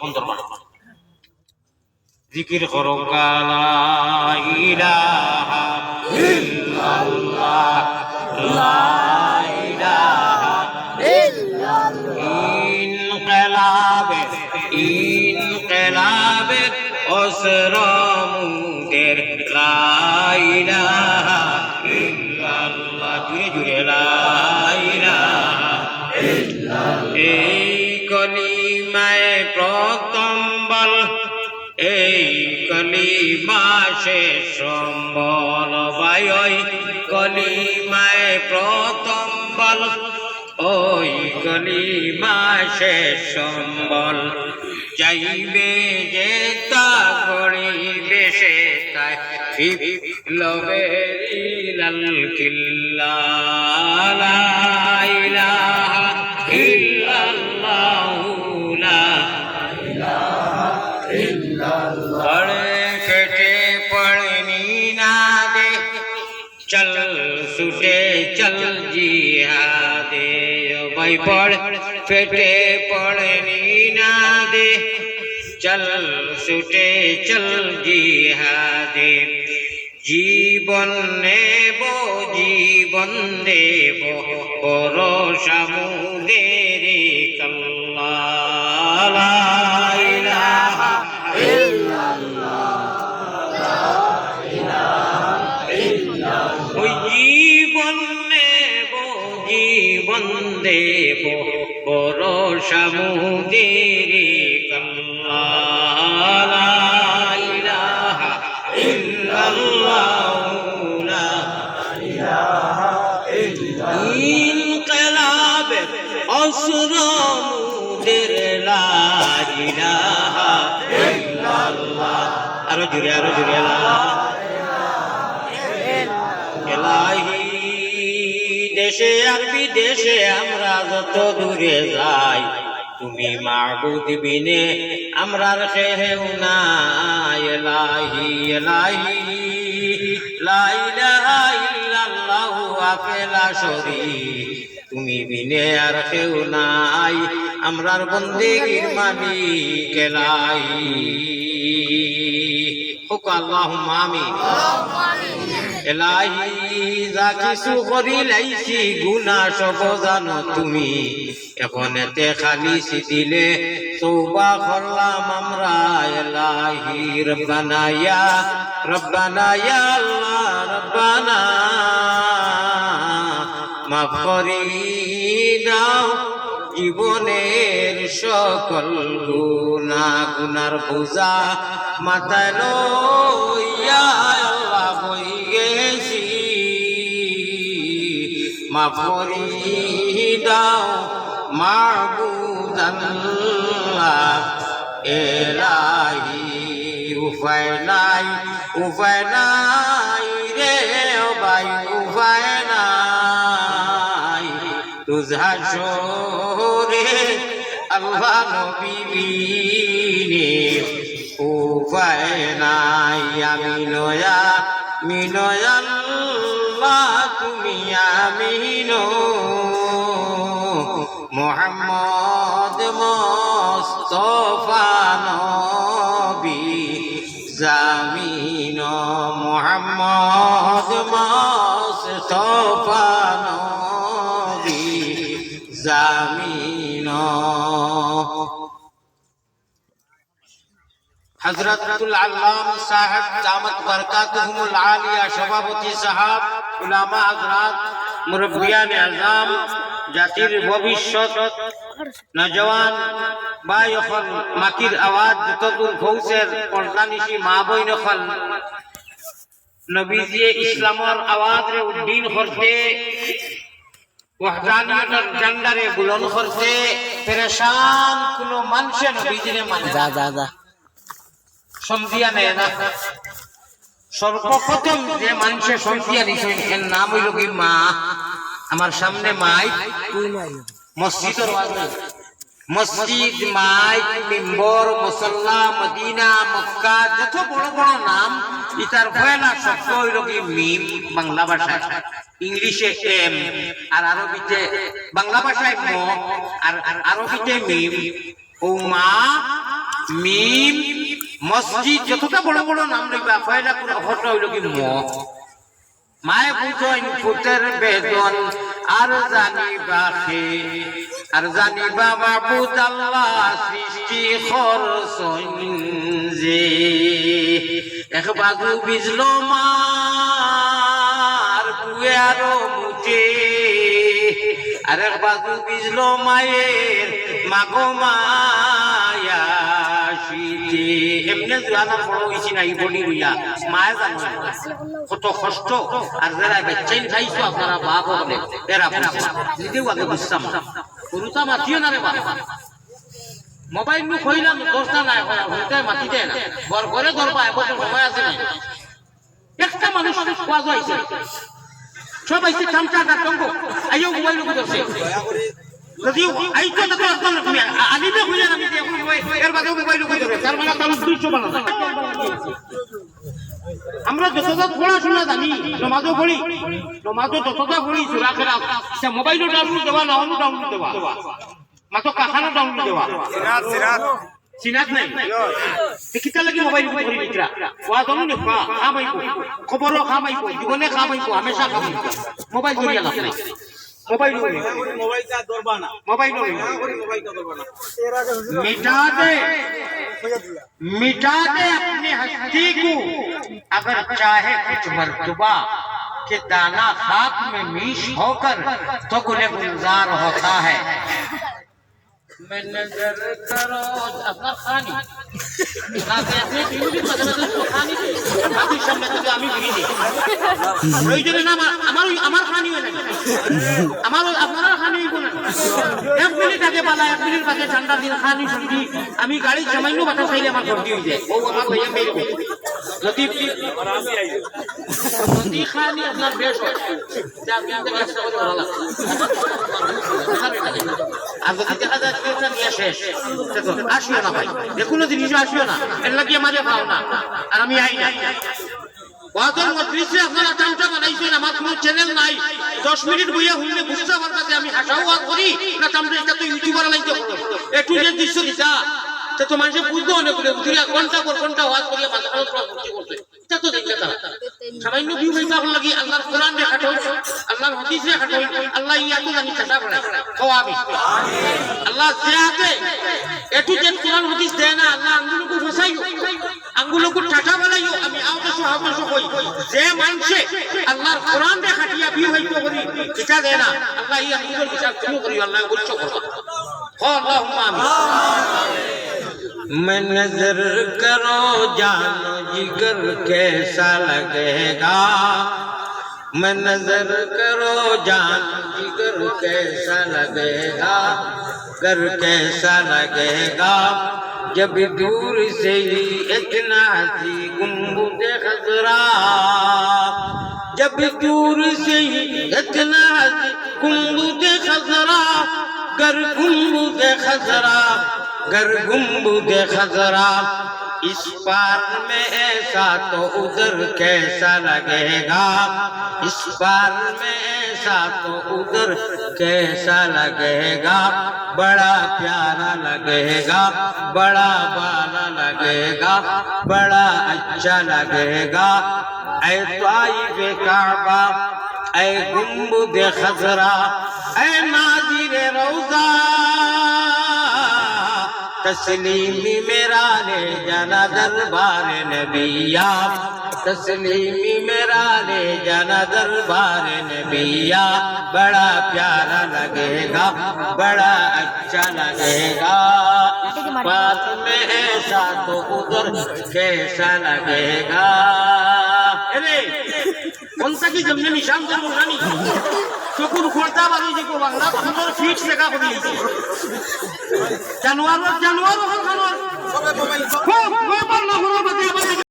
সুন্দর করে জিকির করো লা ইলাহা ইল্লাল্লাহ লা ইলাহা ইনকিলাবে অসরমুদের লা ইলাহা ইল্লাল্লাহ জুড়ে জুড়ে লা ইলাহা ইল্লাল্লাহ এই কলিমায় প্রথম বল এই কলিমা শেষ সম্বল ভাই ওই কলিমায় প্রথম বল ওই কলিমা শেষ সম্বল চাইবে যে তা করিবে সে তাই বিপ্লবের কিল্লা লা ইলাহা ইল্লাল্লাহু লা ইলাহা ইল্লাল্লাহ পড়ে কেটে পড়নি না দে চল ছুটে চল জিহাদে ভাই পড় ফেটে পড়নি না দে চল ছুটে চল জিহাদে জীবন নেব জীবন দেব ভরসা মুদের কাল্লা লা ইলাহা ওই জীবন নেব জীবন দেব ভরসা মুদের কাল্লা লা ইলাহা ইল্লাল্লাহু লা ইলাহা ইল্লাল্লাহ ইনকিলাবে অসরমুদের লা ইলাহা ইল্লাল্লাহ আরো জুড়ে এলাহি দেশে আর বিদেশে আমরা যত দূরে যাই তুমি মাবুদ বিনে আমরার কেউ নাই এলাহি এলাহি লা ইলাহা ইল্লাল্লাহু আকেলা শরীক তুমি বিনে আর কেউ নাই আমরার বন্দেগীর মালিক এলাহি হুক আল্লাহুম্মা আমিন এলাহি যা কিছু করি লাইছি গুনাহ সব জানো তুমি এখন এতে খালিছি দিলে তওবা করলাম আমরা এলাহি রব্বানা ইয়া আল্লাহ রব্বানা মাফ করে দাও জীবনের সকল গুনার বোঝা মাথায় লইয়া আল্লাহ বই গেছি মাফ করে দাও মাবুদ আল্লাহ এলাহি উপায় নাই রে ও ভাই উপায় নাই তুঝাশরে আল্লাহ নবী বিনে উপায় নাই আমি নয়া আল্লাহ তুমি আমিনো মুহাম্মদ মুস্তাফা নবী জামিন মুহাম্মদ মুস্তাফা নবী জামিন হযরতুল আল্লাম সাহেব দামত বরকাতুহুমুল আলিয়া সভাপতি সাহেব উলামা হযরত মুরব্বিয়ান আযম জাতির ভবিষ্যৎ নওজওয়ান ভাই হল মাকির আওয়াজ যতদূর ফৌজের পর্দানিশি মা বইন হল নবীজি ইসলামের আওয়াজে উদ্দিন করতে ওয়াহদানিয়তের ঝান্ডারে বুলন্দ করতে পেরেশান কোন মানুষে নবীজিরে মানে যা সমদিয়া নেয় না সর্বপ্রথম যে মানুষের সমদিয়া নিছেন এর নাম হইল কি মা আমার সামনে মাই মসজিদের মসজিদ মাইক মিম্বর মুসল্লা মদিনা মক্কা যত বড় বড় নাম ইতার পয়লা শব্দ হইল কি মিম বাংলা ভাষায় ইংলিশে এম আর আরবিতে বাংলা ভাষায় ম আর আরবিতে মিম ও মা মিম মসজিদ যতটা বড় বড় নাম লইবা পয়লা কোন অক্ষরটা হইল কি ম মায়ে বুঝইন পুতের বেদন আর জানিবা খে আর জানিবা মাবুদ আল্লাহ সৃষ্টি খরচইন যে এক বাজু বিজলো মার বুয়ে আরো মুটে আর এক বাজু বিজলো মায়ের মাগো মায়া শীতে এমনি জানার বড় হয়েছি না এই বডি রইয়া মায়া জানো কত কষ্ট আর যারা বেচাইন খাইছো আপনারা বাপ হলে এরা নিজেও আগে বুঝতাম গুরুতা মাতিও না রে বাবা মোবাইল নু কইলাম দোষটা নাই হইতে মাতি দেয় না ঘর ঘরে ধরবা এখন সময় আছে না একটা মানুষ কাজ হইছে সব আইছে চামচা কাটঙ্গ আইও মোবাইল নু ধরছে যদিও আইতো তো একদম আলিমে কইলেন আমি এখন এর বাদে মোবাইল নু ধরে তার মানে তার দুইশো বানানো আমরা যতটা পড়াশোনা জানি নমাজও পড়ি নমাজও যতটা পড়ি সুরা খেলা সে মোবাইলও ডাউনলোড দেওয়া না অন্য ডাউনলোড দেওয়া মাত্র কাখানো ডাউনলোড দেওয়া চিনাত নাই কিতা লাগি মোবাইল করি নিকরা ওয়া জানো নি খামাইকো খবরও খামাইকো জীবনে খামাইকো হামেশা খামাইকো মোবাইল করিয়া লাভ নাই मोबाइल का दरबाना मोबाइल का दरबाना मिटा दे अपनी हस्ती को अगर चाहे कुछ मर्तबा कि दाना खाक में मीश होकर तो गुले गुलजार होता है मैं नजर करो अपना खानी ना कहते टीवी मतलब तो खानी थी अभी सामने तो আমি বিড়ি প্রয়োজনে না আমার খানি হয় না আমার আপনারা খানি হইব না এক মিনিট আগে বালা এক মিনিট বাদে ঠান্ডা দিন খানি সন্ধি আমি গাড়ি জমাইনো বাতা চাইলে আমার ভর্তি হয়ে যায় ও আমার ভাইয়া মেরে যদি খানি আপনার বেশ হয় যা আপনি আমাদের কাছে বলে ভালো লাগে আর যদি দেখা যায় সেটা নিয়ে শেষ আসিও না ভাই কোনো জিনিস আসিও না এর লাগিয়ে মাঝে খাও না আর আমি আই না ওয়াদর মজলিসে আপনারা চামচা বানাইছেন আমার কোনো চ্যানেল নাই 10 মিনিট বইয়া হইলে বুঝতে পারবে আমি হাসাও ওয়াজ করি না চামচা এটা তো ইউটিউবার লাইতে হবে একটু যে দৃশ্য দিতা তো মানুষ বুঝতো অনেক ঘন্টা পর ঘন্টা ওয়াজ করিয়া মাথা করতে করতে এটা তো দেখলে তারা সামান্য ভিউ হইতা হল লাগি আল্লাহর কোরআন দেখাটো আল্লাহর হাদিস দেখাটো আল্লাহ ইয়াতো জানি চেষ্টা করে খাওয়াবি আল্লাহ দেয়াতে একটু যেন কোরআন হাদিস দেয় না আল্লাহ আঙ্গুলকে ফসাইও আঙ্গুলকে টাটা বানাইও আমি আওতে সাহায্য কই যে মানুষে আল্লাহর কোরআন দেখাটিয়া ভিউ হইতো করি এটা দেয় না আল্লাহ এই আঙ্গুলের বিচার তুমি করি আল্লাহ বলছো কথা আল্লাহুম্মা আমিন मैं नजर करो जानो जिगर कैसा लगेगा मैं नजर करो जानो जिगर कैसा लगेगा कर कैसा लगेगा जब दूर से ही इतना सी गुंबद खजरा जब दूर से ही इतना सी गुंबद खजरा कर गुंबद खजरा गर गुंबद खजरा इस पार में ऐसा तो उधर कैसा लगेगा इस पार में ऐसा तो उधर कैसा लगेगा बड़ा प्यारा लगेगा बड़ा बाला लगेगा बड़ा अच्छा लगेगा ऐ ताइब काबा ऐ गुंबद खजरा ऐ नाज़िर रौज़ा तस्लीमी मेरा ले जाना दरबार नबिया तस्लीमी मेरा ले जाना दरबार नबिया बड़ा प्यारा लगेगा बड़ा अच्छा लगेगा बात में ऐसा तो उधर कैसा लगेगा अरे कौन सा की जमने निशान तो नहीं চকুর খোলতা বাড়ি যে কো বাংলা সুন্দর ফিক্স লেখা করে দিয়েছে জানোয়ার জানোয়ার হল খানোয়ার সবে মোবাইল খুব মোবাইল না হলো বাদে